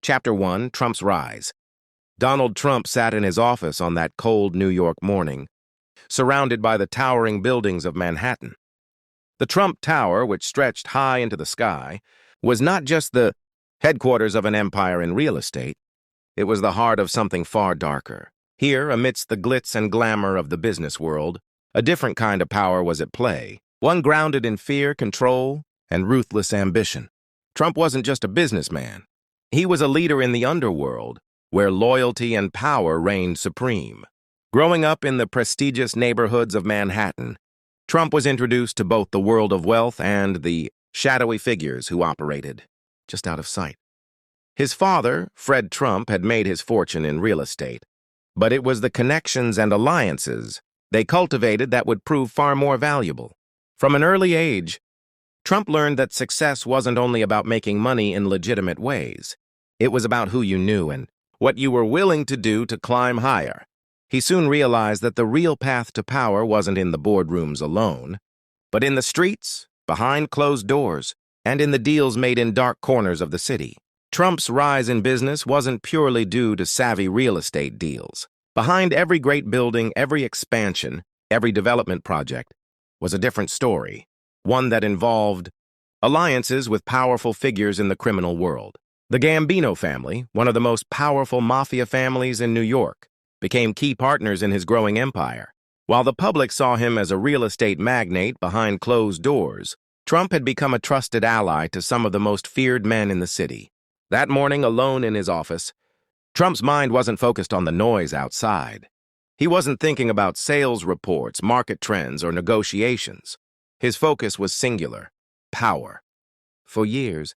Chapter 1, Trump's Rise. Donald Trump sat in his office on that cold New York morning, surrounded by the towering buildings of Manhattan. The Trump Tower, which stretched high into the sky, was not just the headquarters of an empire in real estate. It was the heart of something far darker. Here, amidst the glitz and glamour of the business world, a different kind of power was at play, one grounded in fear, control, and ruthless ambition. Trump wasn't just a businessman. He was a leader in the underworld, where loyalty and power reigned supreme. Growing up in the prestigious neighborhoods of Manhattan, Trump was introduced to both the world of wealth and the shadowy figures who operated just out of sight. His father, Fred Trump, had made his fortune in real estate, but it was the connections and alliances they cultivated that would prove far more valuable. From an early age, Trump learned that success wasn't only about making money in legitimate ways. It was about who you knew and what you were willing to do to climb higher. He soon realized that the real path to power wasn't in the boardrooms alone, but in the streets, behind closed doors, and in the deals made in dark corners of the city. Trump's rise in business wasn't purely due to savvy real estate deals. Behind every great building, every expansion, every development project was a different story, one that involved alliances with powerful figures in the criminal world. The Gambino family, one of the most powerful mafia families in New York, became key partners in his growing empire. While the public saw him as a real estate magnate behind closed doors, Trump had become a trusted ally to some of the most feared men in the city. That morning, alone in his office, Trump's mind wasn't focused on the noise outside. He wasn't thinking about sales reports, market trends, or negotiations. His focus was singular: power. For years,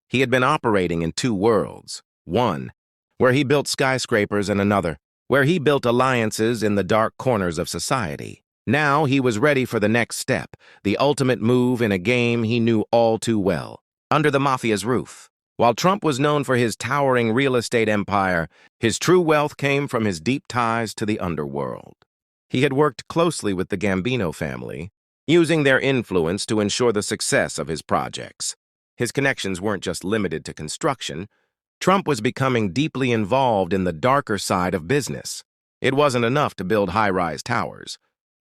he had been operating in two worlds. One, where he built skyscrapers, and another, where he built alliances in the dark corners of society. Now he was ready for the next step, the ultimate move in a game he knew all too well, under the Mafia's roof. While Trump was known for his towering real estate empire, his true wealth came from his deep ties to the underworld. He had worked closely with the Gambino family, using their influence to ensure the success of his projects. His connections weren't just limited to construction. Trump was becoming deeply involved in the darker side of business. It wasn't enough to build high-rise towers.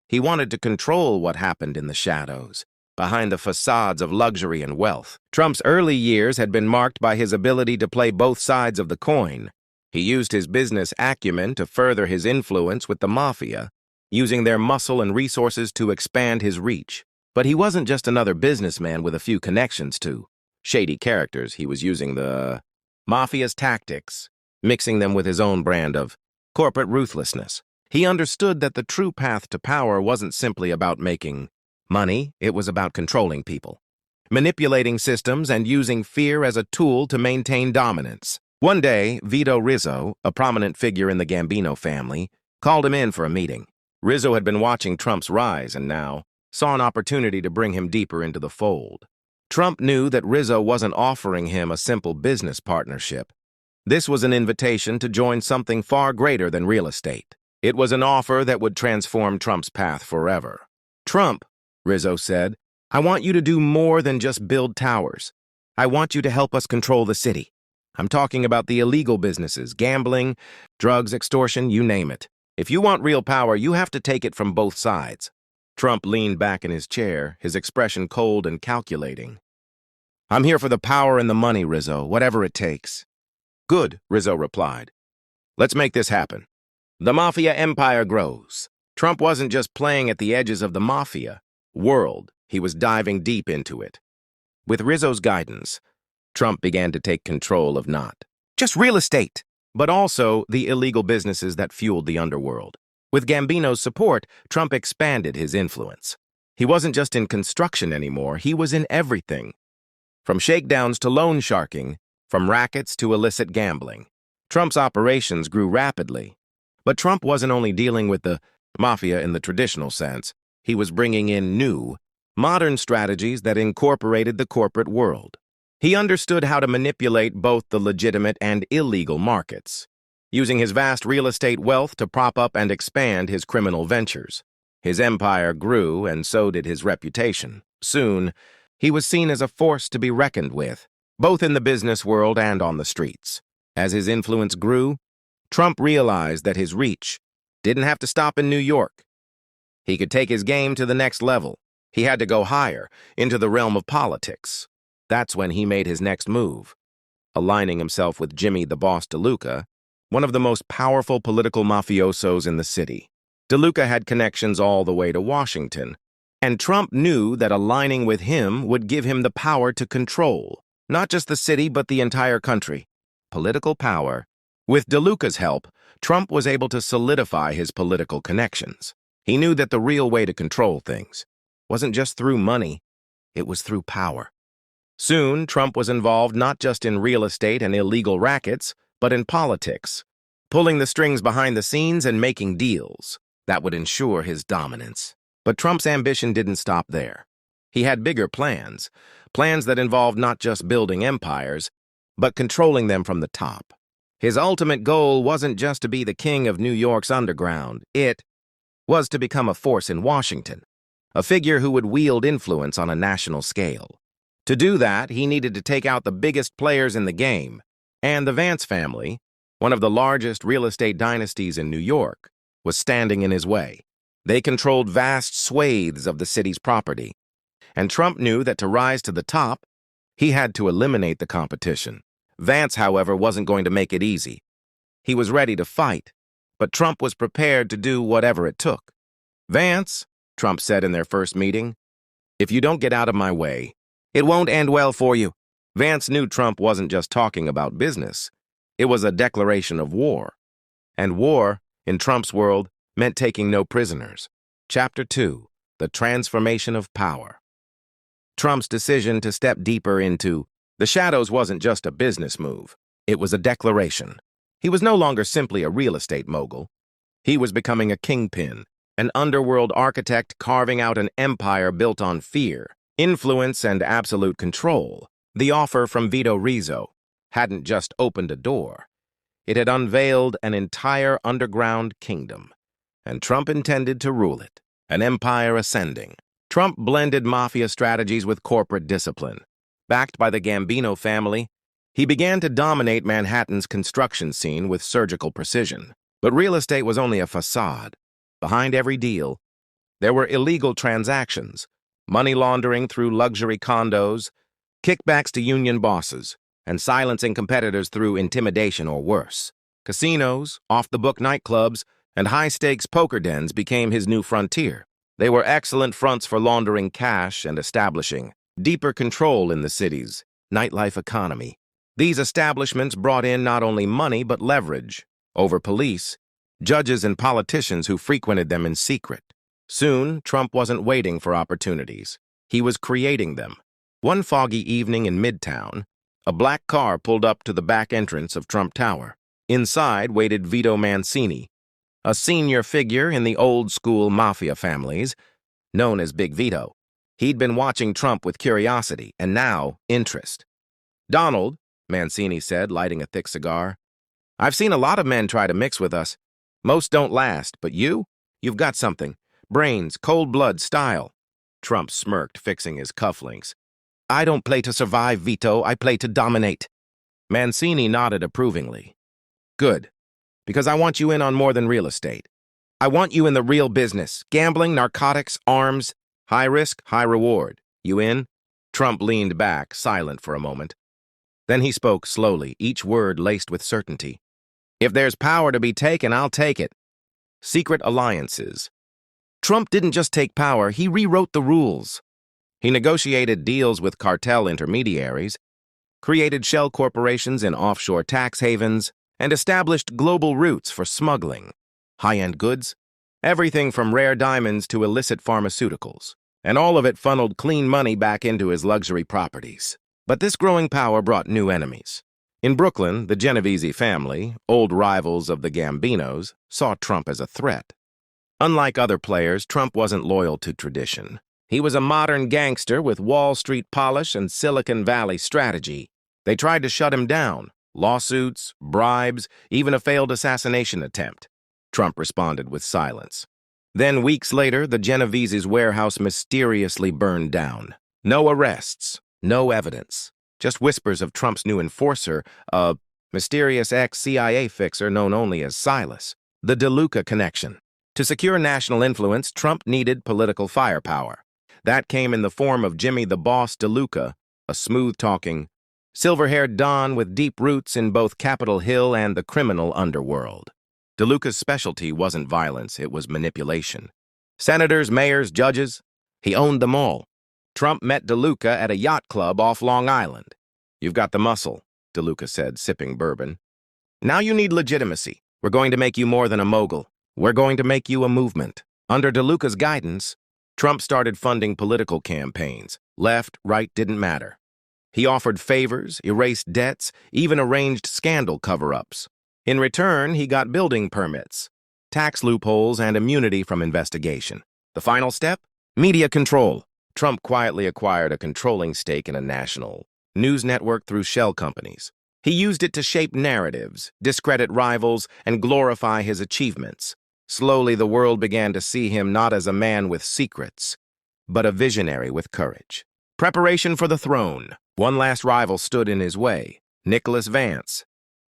He wanted to control what happened in the shadows, behind the facades of luxury and wealth. Trump's early years had been marked by his ability to play both sides of the coin. He used his business acumen to further his influence with the Mafia, using their muscle and resources to expand his reach. But he wasn't just another businessman with a few connections to shady characters. He was using the Mafia's tactics, mixing them with his own brand of corporate ruthlessness. He understood that the true path to power wasn't simply about making money. It was about controlling people, manipulating systems, and using fear as a tool to maintain dominance. One day, Vito Rizzo, a prominent figure in the Gambino family, called him in for a meeting. Rizzo had been watching Trump's rise and now saw an opportunity to bring him deeper into the fold. Trump knew that Rizzo wasn't offering him a simple business partnership. This was an invitation to join something far greater than real estate. It was an offer that would transform Trump's path forever. "Trump," Rizzo said, "I want you to do more than just build towers. I want you to help us control the city. I'm talking about the illegal businesses, gambling, drugs, extortion, you name it. If you want real power, you have to take it from both sides." Trump leaned back in his chair, his expression cold and calculating. "I'm here for the power and the money, Rizzo, whatever it takes." "Good," Rizzo replied. "Let's make this happen." The Mafia empire grows. Trump wasn't just playing at the edges of the Mafia world, he was diving deep into it. With Rizzo's guidance, Trump began to take control of not just real estate, but also the illegal businesses that fueled the underworld. With Gambino's support, Trump expanded his influence. He wasn't just in construction anymore, he was in everything. From shakedowns to loan sharking, from rackets to illicit gambling. Trump's operations grew rapidly. But Trump wasn't only dealing with the Mafia in the traditional sense. He was bringing in new, modern strategies that incorporated the corporate world. He understood how to manipulate both the legitimate and illegal markets, using his vast real estate wealth to prop up and expand his criminal ventures. His empire grew, and so did his reputation. Soon, he was seen as a force to be reckoned with, both in the business world and on the streets. As his influence grew, Trump realized that his reach didn't have to stop in New York. He could take his game to the next level. He had to go higher, into the realm of politics. That's when he made his next move, aligning himself with Jimmy the Boss DeLuca, one of the most powerful political mafiosos in the city. DeLuca had connections all the way to Washington, and Trump knew that aligning with him would give him the power to control, not just the city but the entire country. Political power. With DeLuca's help, Trump was able to solidify his political connections. He knew that the real way to control things wasn't just through money, it was through power. Soon, Trump was involved not just in real estate and illegal rackets, but in politics, pulling the strings behind the scenes and making deals that would ensure his dominance. But Trump's ambition didn't stop there. He had bigger plans, plans that involved not just building empires, but controlling them from the top. His ultimate goal wasn't just to be the king of New York's underground. It was to become a force in Washington, a figure who would wield influence on a national scale. To do that, he needed to take out the biggest players in the game, and the Vance family, one of the largest real estate dynasties in New York, was standing in his way. They controlled vast swathes of the city's property, and Trump knew that to rise to the top, he had to eliminate the competition. Vance, however, wasn't going to make it easy. He was ready to fight, but Trump was prepared to do whatever it took. "Vance," Trump said in their first meeting, "if you don't get out of my way, it won't end well for you." Vance knew Trump wasn't just talking about business. It was a declaration of war. And war, in Trump's world, meant taking no prisoners. Chapter 2, The Transformation of Power. Trump's decision to step deeper into the shadows wasn't just a business move. It was a declaration. He was no longer simply a real estate mogul. He was becoming a kingpin, an underworld architect carving out an empire built on fear, influence, and absolute control. The offer from Vito Rizzo hadn't just opened a door. It had unveiled an entire underground kingdom, and Trump intended to rule it, an empire ascending. Trump blended mafia strategies with corporate discipline. Backed by the Gambino family, he began to dominate Manhattan's construction scene with surgical precision. But real estate was only a facade. Behind every deal, there were illegal transactions, money laundering through luxury condos, kickbacks to union bosses, and silencing competitors through intimidation or worse. Casinos, off-the-book nightclubs, and high-stakes poker dens became his new frontier. They were excellent fronts for laundering cash and establishing deeper control in the city's nightlife economy. These establishments brought in not only money but leverage over police, judges, and politicians who frequented them in secret. Soon, Trump wasn't waiting for opportunities. He was creating them. One foggy evening in Midtown, a black car pulled up to the back entrance of Trump Tower. Inside waited Vito Mancini, a senior figure in the old-school Mafia families, known as Big Vito. He'd been watching Trump with curiosity, and now interest. "Donald," Mancini said, lighting a thick cigar, "I've seen a lot of men try to mix with us. Most don't last, but you've got something. Brains, cold blood, style." Trump smirked, fixing his cufflinks. "I don't play to survive, Vito. I play to dominate." Mancini nodded approvingly. "Good, because I want you in on more than real estate. I want you in the real business. Gambling, narcotics, arms, high risk, high reward. You in?" Trump leaned back, silent for a moment. Then he spoke slowly, each word laced with certainty. "If there's power to be taken, I'll take it. Secret alliances." Trump didn't just take power, he rewrote the rules. He negotiated deals with cartel intermediaries, created shell corporations in offshore tax havens, and established global routes for smuggling. High-end goods, everything from rare diamonds to illicit pharmaceuticals. And all of it funneled clean money back into his luxury properties. But this growing power brought new enemies. In Brooklyn, the Genovese family, old rivals of the Gambinos, saw Trump as a threat. Unlike other players, Trump wasn't loyal to tradition. He was a modern gangster with Wall Street polish and Silicon Valley strategy. They tried to shut him down. Lawsuits, bribes, even a failed assassination attempt. Trump responded with silence. Then, weeks later, the Genovese's warehouse mysteriously burned down. No arrests, no evidence, just whispers of Trump's new enforcer, a mysterious ex-CIA fixer known only as Silas. The DeLuca connection. To secure national influence, Trump needed political firepower. That came in the form of Jimmy the Boss DeLuca, a smooth-talking, silver-haired Don with deep roots in both Capitol Hill and the criminal underworld. DeLuca's specialty wasn't violence, it was manipulation. Senators, mayors, judges, he owned them all. Trump met DeLuca at a yacht club off Long Island. "You've got the muscle," DeLuca said, sipping bourbon. "Now you need legitimacy. We're going to make you more than a mogul. We're going to make you a movement." Under DeLuca's guidance, Trump started funding political campaigns. Left, right, didn't matter. He offered favors, erased debts, even arranged scandal cover-ups. In return, he got building permits, tax loopholes, and immunity from investigation. The final step? Media control. Trump quietly acquired a controlling stake in a national news network through shell companies. He used it to shape narratives, discredit rivals, and glorify his achievements. Slowly, the world began to see him not as a man with secrets, but a visionary with courage. Preparation for the throne. One last rival stood in his way, Nicholas Vance,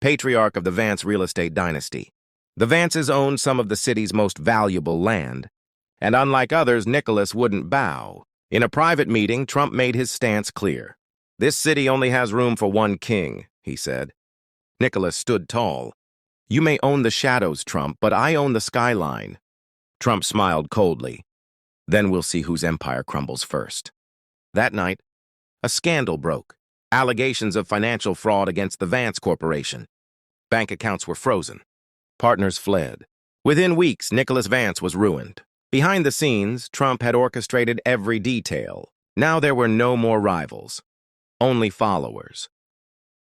patriarch of the Vance real estate dynasty. The Vances owned some of the city's most valuable land, and unlike others, Nicholas wouldn't bow. In a private meeting, Trump made his stance clear. "This city only has room for one king," he said. Nicholas stood tall. "You may own the shadows, Trump, but I own the skyline." Trump smiled coldly. "Then we'll see whose empire crumbles first." That night, a scandal broke. Allegations of financial fraud against the Vance Corporation. Bank accounts were frozen. Partners fled. Within weeks, Nicholas Vance was ruined. Behind the scenes, Trump had orchestrated every detail. Now there were no more rivals, only followers.